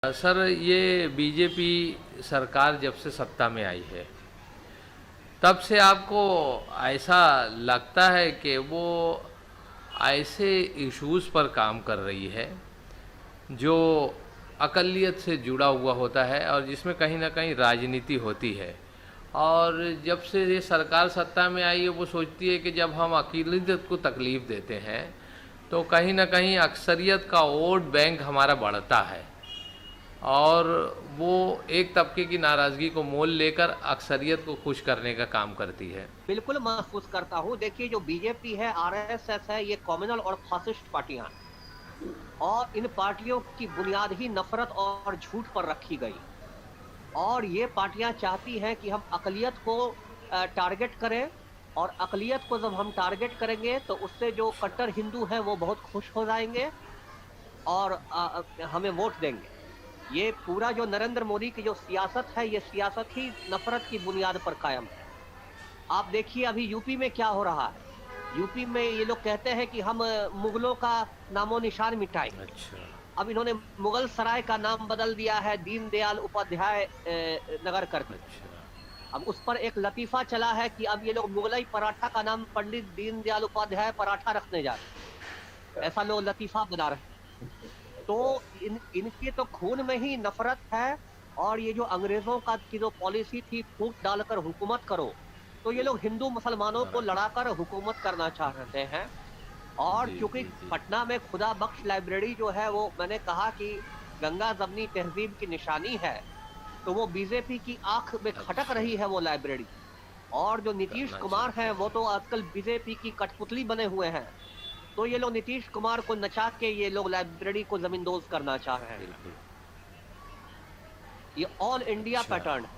Sir, ये BJP सरकार जब से सत्ता में आई है तब से आपको ऐसा लगता है कि वो ऐसे इश्यूज़ पर काम कर रही है जो अक़लियत से जुड़ा हुआ होता है और जिसमें कहीं ना कहीं राजनीति होती है। और जब से ये सरकार सत्ता में आई है वो सोचती है कि जब हम अक़लियत को तकलीफ़ देते हैं तो कहीं ना कहीं अक्सरियत का वोट बैंक हमारा बढ़ता है और वो एक तबके की नाराज़गी को मोल लेकर अक्सरियत को खुश करने का काम करती है। बिल्कुल महसूस करता हूँ। देखिए, जो बीजेपी है, आरएसएस है, ये कम्युनल और फासिस्ट पार्टियां हैं और इन पार्टियों की बुनियाद ही नफरत और झूठ पर रखी गई। और ये पार्टियां चाहती हैं कि हम अक़लियत को टारगेट करें और अक़लियत को जब हम टारगेट करेंगे तो उससे जो कट्टर हिंदू हैं वो बहुत खुश हो जाएंगे और हमें वोट देंगे। ये पूरा जो नरेंद्र मोदी की जो सियासत है, ये सियासत ही नफरत की बुनियाद पर कायम है। आप देखिए अभी यूपी में क्या हो रहा है। यूपी में ये लोग कहते हैं कि हम मुगलों का नामो निशान मिटाएंगे। अच्छा। अब इन्होंने मुगल सराय का नाम बदल दिया है दीनदयाल उपाध्याय नगर करके। अच्छा। अब उस पर एक लतीफा चला है कि अब ये लोग मुगलाई पराठा का नाम पंडित दीनदयाल उपाध्याय पराठा रखने जा रहे हैं। ऐसा लोग लतीफा बना रहे हैं। तो इनके तो खून में ही नफरत है। और ये जो अंग्रेजों का की जो पॉलिसी थी, फूट डालकर हुकूमत करो, तो ये लोग हिंदू मुसलमानों को हाँ। लड़ाकर हुकूमत करना चाह रहे हैं। और जी चूंकि जी जी। पटना में खुदा बख्श लाइब्रेरी जो है, वो मैंने कहा कि गंगा जमनी तहजीब की निशानी है, तो वो बीजेपी की आंख में खटक अच्छा। रही है वो लाइब्रेरी। और जो नीतीश करना कुमार चाहते हैं, हैं। वो तो आजकल बीजेपी की कठपुतली बने हुए हैं। तो ये लोग नीतीश कुमार को नचा के ये लोग लाइब्रेरी को जमींदोज करना चाह रहे हैं। बिल्कुल। ये ऑल इंडिया अच्छा। पैटर्न है।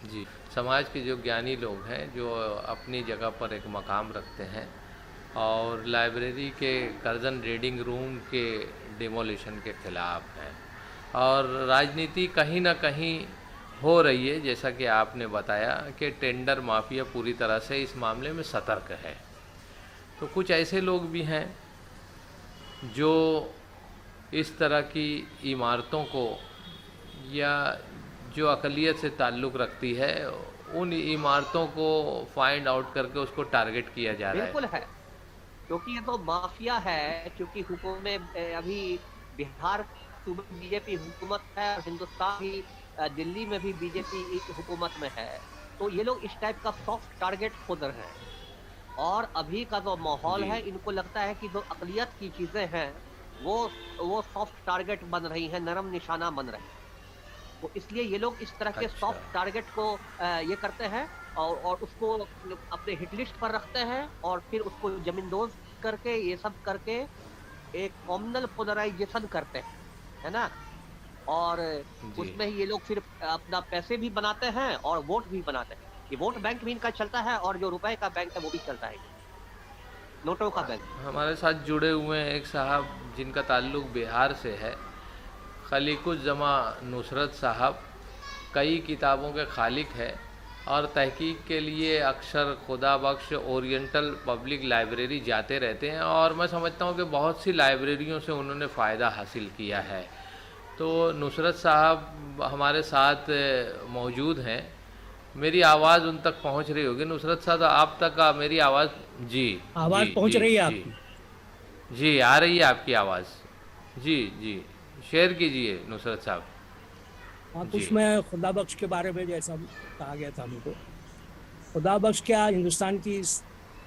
जी। समाज के जो ज्ञानी लोग हैं जो अपनी जगह पर एक मकाम रखते हैं और लाइब्रेरी के कर्जन रीडिंग रूम के डिमोलिशन के ख़िलाफ़ हैं और राजनीति कहीं ना कहीं हो रही है, जैसा कि आपने बताया कि टेंडर माफिया पूरी तरह से इस मामले में सतर्क है। तो कुछ ऐसे लोग भी हैं जो इस तरह की इमारतों को या जो अक़लियत से ताल्लुक़ रखती है उन इमारतों को फाइंड आउट करके उसको टारगेट किया जा रहा है। बिल्कुल है, क्योंकि ये तो माफिया है। क्योंकि हुकूमत अभी बिहार सूबे में बीजेपी हुकूमत है और हिंदुस्तान भी दिल्ली में भी बीजेपी हुकूमत में है। तो ये लोग इस टाइप का सॉफ्ट टारगेट खोज रहे हैं। और अभी का जो माहौल जी। है, इनको लगता है कि जो अक़लियत की चीजें हैं वो सॉफ्ट टारगेट बन रही हैं, नरम निशाना बन रहे हैं। तो इसलिए ये लोग इस तरह के अच्छा। सॉफ्ट टारगेट को ये करते हैं और उसको अपने हिट लिस्ट पर रखते हैं और फिर उसको जमींदोज करके ये सब करके एक कॉम्युनल पोलराइजेशन करते हैं, है ना। और जी। उसमें ही ये लोग फिर अपना पैसे भी बनाते हैं और वोट भी बनाते हैं। ये वोट बैंक भी इनका चलता है और जो रुपए का बैंक है वो भी चलता है, नोटों का बैंक। हमारे साथ जुड़े हुए हैं एक साहब जिनका ताल्लुक़ बिहार से है, खलीकुज़्ज़मा नुसरत साहब। कई किताबों के खालिक है और तहकीक के लिए अक्सर खुदा बख्श ओरिएंटल पब्लिक लाइब्रेरी जाते रहते हैं और मैं समझता हूँ कि बहुत सी लाइब्रेरियों से उन्होंने फ़ायदा हासिल किया है। तो नुसरत साहब हमारे साथ मौजूद हैं। मेरी आवाज़ उन तक पहुँच रही होगी नुसरत साहब, आप तक मेरी आवाज़? जी जी आवाज़ पहुंच जी रही है जी। आपकी? जी आ रही है आपकी आवाज़। जी जी। शेयर कीजिए नुसरत साहब। हाँ, जी। कुछ मैं खुदा बख्श के बारे में, जैसा कहा गया था हमको, खुदा बख्श क्या, हिंदुस्तान की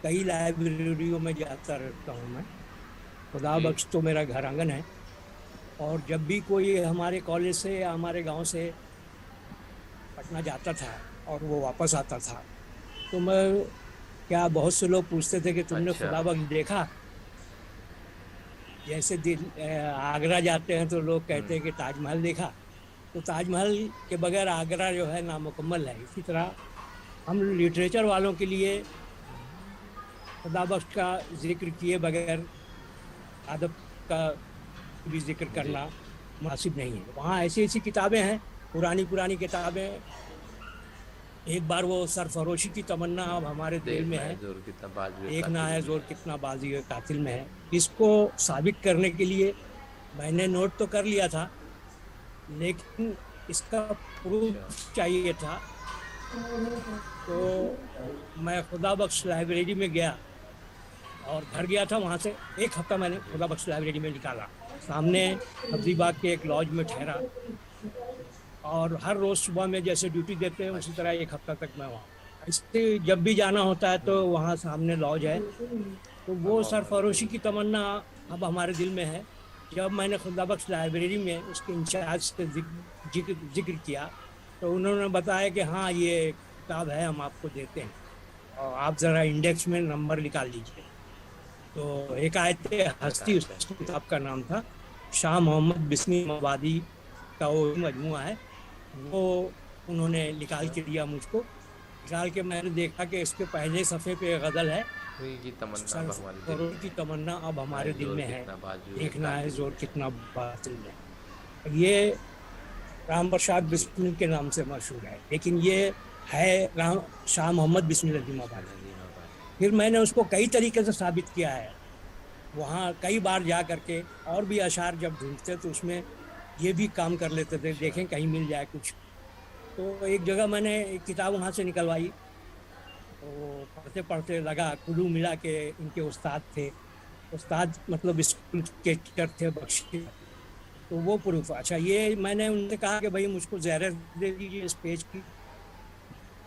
कई लाइब्रेरियों में जाता रहता हूँ मैं। खुदा जी। बख्श तो मेरा घर आंगन है। और जब भी कोई हमारे कॉलेज से या हमारे गांव से पटना जाता था और वो वापस आता था, तो मैं क्या, बहुत से लोग पूछते थे कि तुमने अच्छा। खुदा बख्श देखा? जैसे आगरा जाते हैं तो लोग कहते हैं कि ताजमहल देखा। तो ताजमहल के बगैर आगरा जो है नामुकम्मल है। इसी तरह हम लिटरेचर वालों के लिए खुदा बख्श का जिक्र किए बगैर अदब का भी जिक्र जी। करना मुनासिब नहीं है। वहाँ ऐसी ऐसी किताबें हैं, पुरानी पुरानी किताबें। एक बार वो सरफरोशी की तमन्ना अब हमारे दिल में देखना है है। जोर कितना बाजुए देखना कातिल है में जोर है। कितना बाजी कातिल में है। इसको साबित करने के लिए मैंने नोट तो कर लिया था, लेकिन इसका प्रूफ चाहिए था। तो मैं खुदा बख्श लाइब्रेरी में गया और घर गया था। वहाँ से 1 हफ्ता मैंने खुदा बख्श लाइब्रेरी में निकाला, सामने सब्जी बाग के एक लॉज में ठहरा, और हर रोज़ सुबह में जैसे ड्यूटी देते हैं उसी तरह 1 हफ्ता तक मैं वहाँ, इससे जब भी जाना होता है तो वहाँ सामने लॉज है। तो वो सरफरोशी की तमन्ना अब हमारे दिल में है। जब मैंने खुदा बख्श लाइब्रेरी में उसके इंचार्ज से जिक्र किया तो उन्होंने बताया कि हाँ ये किताब है, हम आपको देते हैं और आप ज़रा इंडेक्स में नंबर निकाल लीजिए। तो एक आयत हस्ती उस किताब का नाम था, शाह मोहम्मद बिस्मी मवादी का वो मजमुआ है, वो उन्होंने निकाल के दिया मुझको। निकाल के मैंने देखा कि इसके पहले सफ़े पे गज़ल है, की तमन्ना अब हमारे दिल करोड़ में, की तमन्ना अब हमारे दिल जोर में है, कितना बाजू देखना है बाजू। जोर कितना बातिल में। ये राम प्रसाद बिस्मिल के नाम से मशहूर है, लेकिन ये है राम शाह मोहम्मद बिस्मिल अज़ीमाबादी। फिर मैंने उसको कई तरीके से साबित किया है, वहाँ कई बार जा करके और भी अशार जब ढूंढते तो उसमें ये भी काम कर लेते थे, देखें कहीं मिल जाए कुछ। तो एक जगह मैंने एक किताब वहाँ से निकलवाई, तो पढ़ते पढ़ते लगा कुल्लू मिला के इनके उस्ताद थे, उस्ताद मतलब स्कूल के टीचर थे बख्शी। तो वो प्रूफ, अच्छा ये मैंने उनसे कहा कि भाई मुझको ज़ेरस दे दीजिए इस पेज की।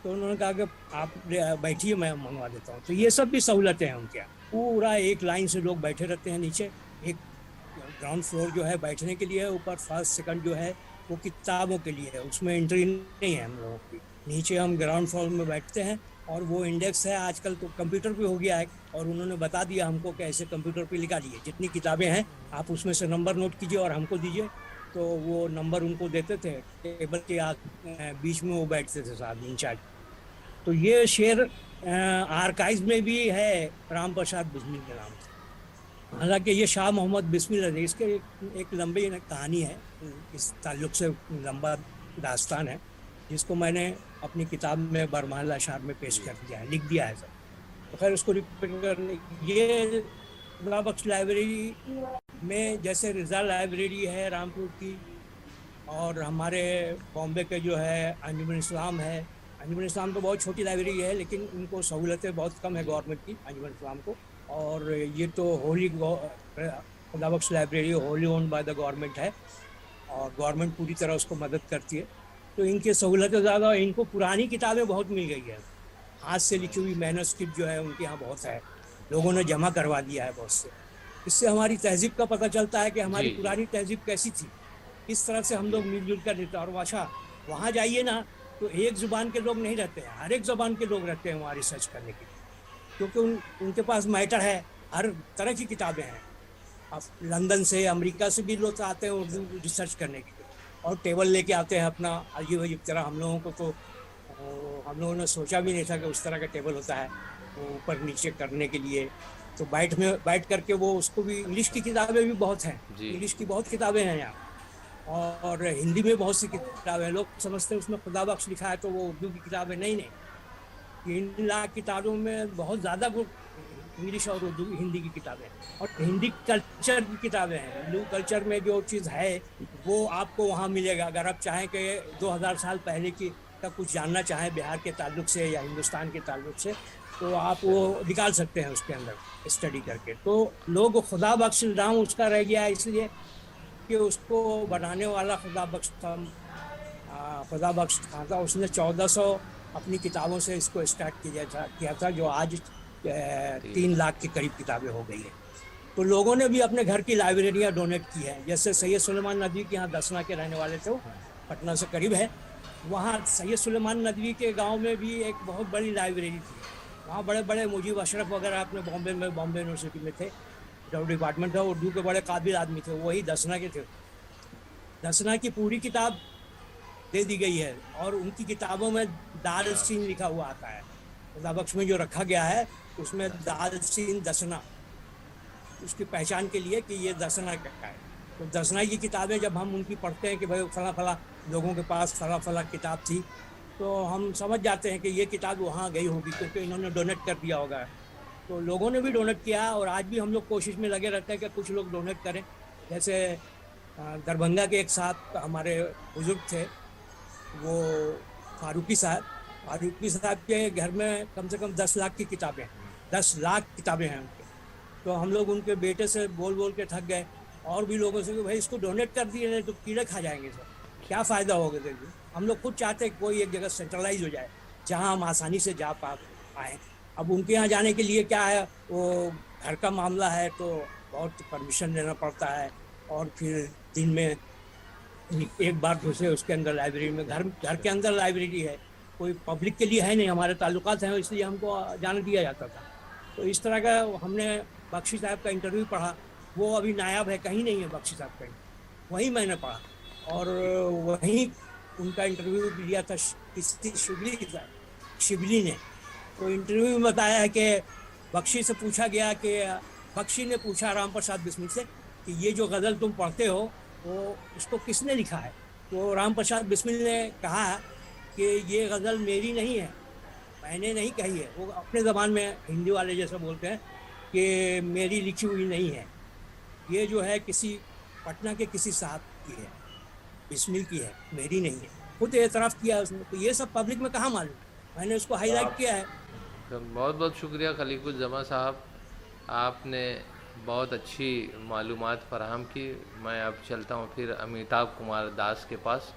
तो उन्होंने कहा कि आप बैठिए मैं मंगवा देता हूँ। तो ये सब भी सहूलतें हैं उनके यहाँ। पूरा एक लाइन से लोग बैठे रहते हैं नीचे, एक ग्राउंड फ्लोर जो है बैठने के लिए है, ऊपर फर्स्ट सेकंड जो है वो किताबों के लिए है, उसमें एंट्री नहीं है हम लोगों की। नीचे हम ग्राउंड फ्लोर में बैठते हैं और वो इंडेक्स है, आजकल तो कंप्यूटर पे हो गया है, और उन्होंने बता दिया हमको कि ऐसे कंप्यूटर पे लिखा दिए जितनी किताबें हैं आप उसमें से नंबर नोट कीजिए और हमको दीजिए। तो वो नंबर उनको देते थे, टेबल के बीच में वो बैठते थे साहब इंचार्ज। तो ये शेर आर्काइव में भी है राम प्रसाद बिस्मिल के नाम से। हालांकि ये शाह मोहम्मद बिस्मिल है, इसके एक लंबी कहानी है, इस ताल्लुक से लंबा दास्तान है, जिसको मैंने अपनी किताब में बरमहल अशार में पेश कर दिया है, लिख दिया है सब। तो खैर उसको रिपीट करने, ये खुदा बख्श लाइब्रेरी में जैसे रिजा लाइब्रेरी है रामपुर की, और हमारे बॉम्बे के जो है अंजुमन इस्लाम है। अंजुमन इस्लाम तो बहुत छोटी लाइब्रेरी है, लेकिन उनको सहूलतें बहुत कम है गवर्नमेंट की अंजुमन इस्लाम को। और ये तो wholly Khuda Bakhsh library wholly owned by the government है, और गवर्नमेंट पूरी तरह उसको मदद करती है। तो इनकी सहूलतें ज़्यादा, इनको पुरानी किताबें बहुत मिल गई है, हाथ से लिखी हुई मैनस्क्रिप्ट जो है उनके यहाँ बहुत है, लोगों ने जमा करवा दिया है बहुत से। इससे हमारी तहजीब का पता चलता है कि हमारी पुरानी तहजीब कैसी थी, किस तरह से हम लोग मिलजुल कर रहते। और वहाँ जाइए ना तो एक ज़ुबान के लोग नहीं रहते हैं, हर एक ज़ुबान के लोग रहते हैं वहाँ रिसर्च करने के लिए, क्योंकि उनके पास मैटर है, हर तरह की किताबें हैं। अब लंदन से अमेरिका से भी लोग आते हैं उर्दू रिसर्च करने के लिए, और टेबल लेके आते हैं अपना अजीब अजीब तरह। हम लोगों को तो हम लोगों ने सोचा भी नहीं था कि उस तरह का टेबल होता है वो ऊपर नीचे करने के लिए। तो बैठ करके वो उसको भी, इंग्लिश की किताबें भी बहुत हैं, इंग्लिश की बहुत किताबें हैं यहाँ, और हिंदी में बहुत सी किताबें हैं। लोग समझते हैं उसमें खुदा बख्श लिखा है तो वो उर्दू की किताबें, नहीं 3 लाख किताबों में बहुत ज़्यादा वो इंग्लिश और उर्दू हिंदी की किताबें हैं, और हिंदी कल्चर की किताबें हैं। हिंदू कल्चर में जो चीज़ है वो आपको वहाँ मिलेगा। अगर आप चाहें कि 2000 साल पहले की का कुछ जानना चाहें बिहार के ताल्लुक से या हिंदुस्तान के ताल्लुक से, तो आप वो निकाल सकते हैं उसके अंदर स्टडी करके। तो लोग खुदा बख्श नाम उसका रह गया है इसलिए कि उसको बनाने वाला खुदा बख्श था। उसने 1400 अपनी किताबों से इसको स्टार्ट किया था, जो आज 3 लाख के करीब किताबें हो गई है। तो लोगों ने भी अपने घर की लाइब्रेरियाँ डोनेट की है। जैसे सैयद सुलेमान नदवी के यहाँ दसना के रहने वाले थे, पटना से करीब है, वहाँ सैयद सुलेमान नदवी के गांव में भी एक बहुत बड़ी लाइब्रेरी थी। वहाँ बड़े बड़े मुजीब अशरफ वगैरह अपने बॉम्बे यूनिवर्सिटी में थे, जो डिपार्टमेंट था उर्दू के बड़े काबिल आदमी थे, वही दसना के थे। दसना की पूरी किताब दे दी गई है, और उनकी किताबों में दाल सीन लिखा हुआ आता है। खुदा बख्श में जो रखा गया है उसमें दाल सीन दसना, उसकी पहचान के लिए कि ये दसना क्या है। तो दसना की किताबें जब हम उनकी पढ़ते हैं कि भाई फला लोगों के पास फला किताब थी, तो हम समझ जाते हैं कि ये किताब वहाँ गई होगी, क्योंकि इन्होंने डोनेट कर दिया होगा तो लोगों ने भी डोनेट किया और आज भी हम लोग कोशिश में लगे रहते हैं कि कुछ लोग डोनेट करें। जैसे दरभंगा के एक साथ हमारे बुजुर्ग थे, वो फारूकी साहब के घर में कम से कम 10 लाख की किताबें, 10 लाख किताबें हैं उनके। तो हम लोग उनके बेटे से बोल बोल के थक गए, और भी लोगों से कि भाई इसको डोनेट कर दिए तो कीड़े खा जाएंगे सर, क्या फ़ायदा होगा देखिए। हम लोग खुद चाहते हैं कोई एक जगह सेंट्रलाइज हो जाए जहां हम आसानी से जा पाएँ। अब उनके यहाँ जाने के लिए क्या है, वो घर का मामला है तो बहुत परमिशन लेना पड़ता है, और फिर दिन में एक बार घुसे उसके अंदर लाइब्रेरी में, घर के अंदर लाइब्रेरी है, कोई पब्लिक के लिए है नहीं, हमारे ताल्लुकात हैं इसलिए हमको जाने दिया जाता था। तो इस तरह का हमने बख्शी साहब का इंटरव्यू पढ़ा, वो अभी नायाब है, कहीं नहीं है बख्शी साहब का, वहीं मैंने पढ़ा, और वहीं उनका इंटरव्यू लिया था किसी शिबली ने। तो इंटरव्यू में बताया है कि बख्शी से पूछा गया कि बख्शी ने पूछा राम प्रसाद बिस्मिल से कि ये जो गज़ल तुम पढ़ते हो वो उसको किसने लिखा है। तो राम प्रसाद बिस्मिल ने कहा कि ये गज़ल मेरी नहीं है, मैंने नहीं कही है। वो अपने ज़बान में हिंदी वाले जैसा बोलते हैं कि मेरी लिखी हुई नहीं है, ये जो है किसी पटना के किसी साहब की है, बिस्मिल की है, मेरी नहीं है। खुद एतराफ़ किया उसने। तो ये सब पब्लिक में कहाँ मालूम, मैंने उसको हाईलाइट किया है। तो बहुत बहुत शुक्रिया खलीकुज्जमा साहब, आपने बहुत अच्छी मालूमात फराहम की। मैं अब चलता हूँ फिर अमिताभ कुमार दास के पास।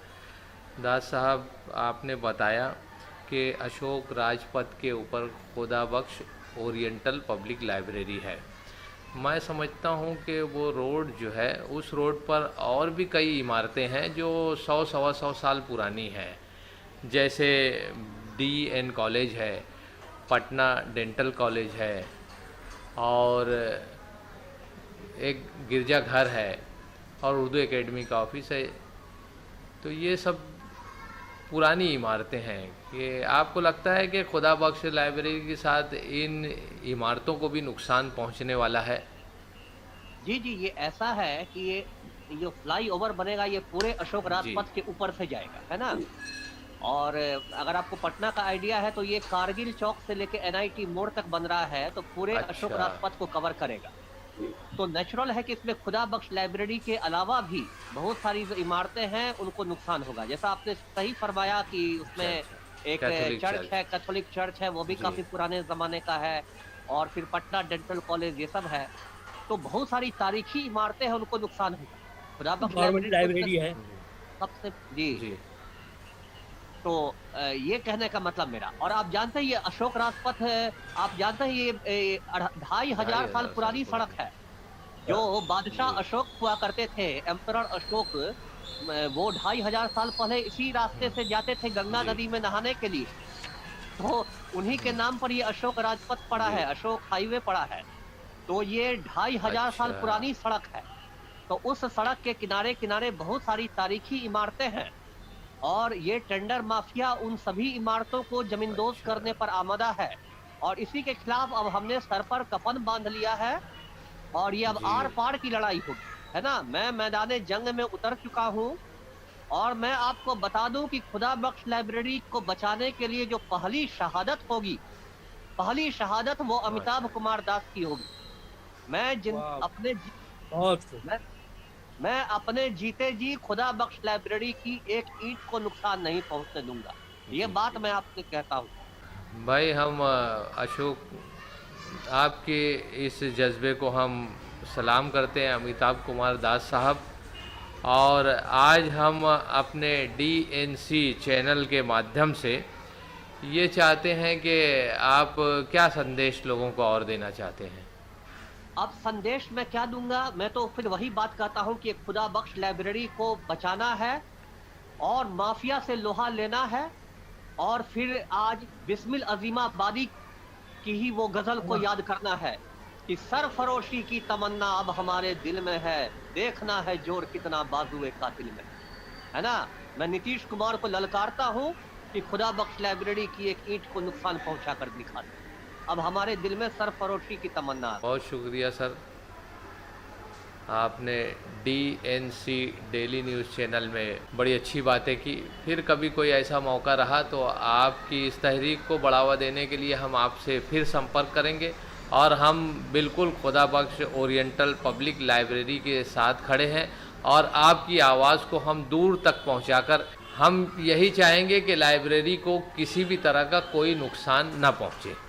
दास साहब, आपने बताया कि अशोक राजपथ के ऊपर खुदा बख्श ओरिएंटल पब्लिक लाइब्रेरी है। मैं समझता हूँ कि वो रोड जो है, उस रोड पर और भी कई इमारतें हैं जो 100-125 साल पुरानी हैं, जैसे DN कॉलेज है, पटना डेंटल कॉलेज है, और एक गिरजाघर है, और उर्दू एकेडमी का ऑफिस है। तो ये सब पुरानी इमारतें हैं। कि आपको लगता है कि खुदा बख्श लाइब्रेरी के साथ इन इमारतों को भी नुकसान पहुंचने वाला है? जी जी, ये ऐसा है कि ये जो फ्लाई ओवर बनेगा ये पूरे अशोक राजपथ के ऊपर से जाएगा, है ना। और अगर आपको पटना का आइडिया है तो ये कारगिल चौक से लेके NIT मोड़ तक बन रहा है, तो पूरे अशोक राजपथ को कवर करेगा। तो नेचुरल है कि इसमें खुदा बख्श लाइब्रेरी के अलावा भी बहुत सारी जो इमारतें हैं उनको नुकसान होगा। जैसा आपने सही फरमाया कि उसमें एक चर्च है, कैथोलिक चर्च है, वो भी काफी पुराने जमाने का है, और फिर पटना डेंटल कॉलेज, ये सब है। तो बहुत सारी तारीखी इमारतें हैं, उनको नुकसान होगा। खुदा बख्श लाइब्रेरी है सबसे जी। तो ये कहने का मतलब मेरा, और आप जानते हैं ये अशोक राजपथ है, आप जानते हैं ये 2500 साल पुरानी सड़क है। जो बादशाह अशोक हुआ करते थे, एम्परर अशोक, वो 2500 साल पहले इसी रास्ते से जाते थे गंगा नदी में नहाने के लिए। तो उन्हीं के नाम पर ये अशोक राजपथ पड़ा है, अशोक हाईवे पड़ा है। तो ये 2500 साल पुरानी सड़क है। तो उस सड़क के किनारे किनारे बहुत सारी तारीखी इमारतें हैं, और ये टेंडर माफिया उन सभी इमारतों को जमींदोज करने पर आमादा है। और इसी के खिलाफ अब हमने सर पर कफन बांध लिया है, और ये अब आर पार की लड़ाई होगी, है ना। मैं मैदान जंग में उतर चुका हूँ, और मैं आपको बता दूं कि खुदा बख्श लाइब्रेरी को बचाने के लिए जो पहली शहादत होगी, पहली शहादत वो अमिताभ कुमार दास की होगी। मैं अपने जीते जी खुदा बख्श लाइब्रेरी की एक ईंट को नुकसान नहीं पहुंचने दूंगा। ये बात मैं आपसे कहता हूँ। भाई, हम अशोक, आपके इस जज्बे को हम सलाम करते हैं, अमिताभ कुमार दास साहब। और आज हम अपने DNC चैनल के माध्यम से ये चाहते हैं कि आप क्या संदेश लोगों को और देना चाहते हैं? अब संदेश मैं क्या दूंगा, मैं तो फिर वही बात कहता हूं कि खुदा बख्श लाइब्रेरी को बचाना है और माफिया से लोहा लेना है। और फिर आज बिस्मिल अजीमाबादी की ही वो गजल को याद करना है कि सरफरोशी की तमन्ना अब हमारे दिल में है, देखना है जोर कितना बाजुए कातिल में, है ना। मैं नीतीश कुमार को ललकारता हूं कि खुदा बख्श लाइब्रेरी की एक ईंट को नुकसान पहुंचा कर दिखा दे। अब हमारे दिल में सरफरोशी की तमन्ना है। बहुत शुक्रिया सर, आपने DNC डेली न्यूज़ चैनल में बड़ी अच्छी बातें की। फिर कभी कोई ऐसा मौका रहा तो आपकी इस तहरीक को बढ़ावा देने के लिए हम आपसे फिर संपर्क करेंगे। और हम बिल्कुल खुदा बख्श ओरिएंटल पब्लिक लाइब्रेरी के साथ खड़े हैं और आपकी आवाज़ को हम दूर तक पहुंचाकर हम यही चाहेंगे कि लाइब्रेरी को किसी भी तरह का कोई नुकसान न पहुंचे।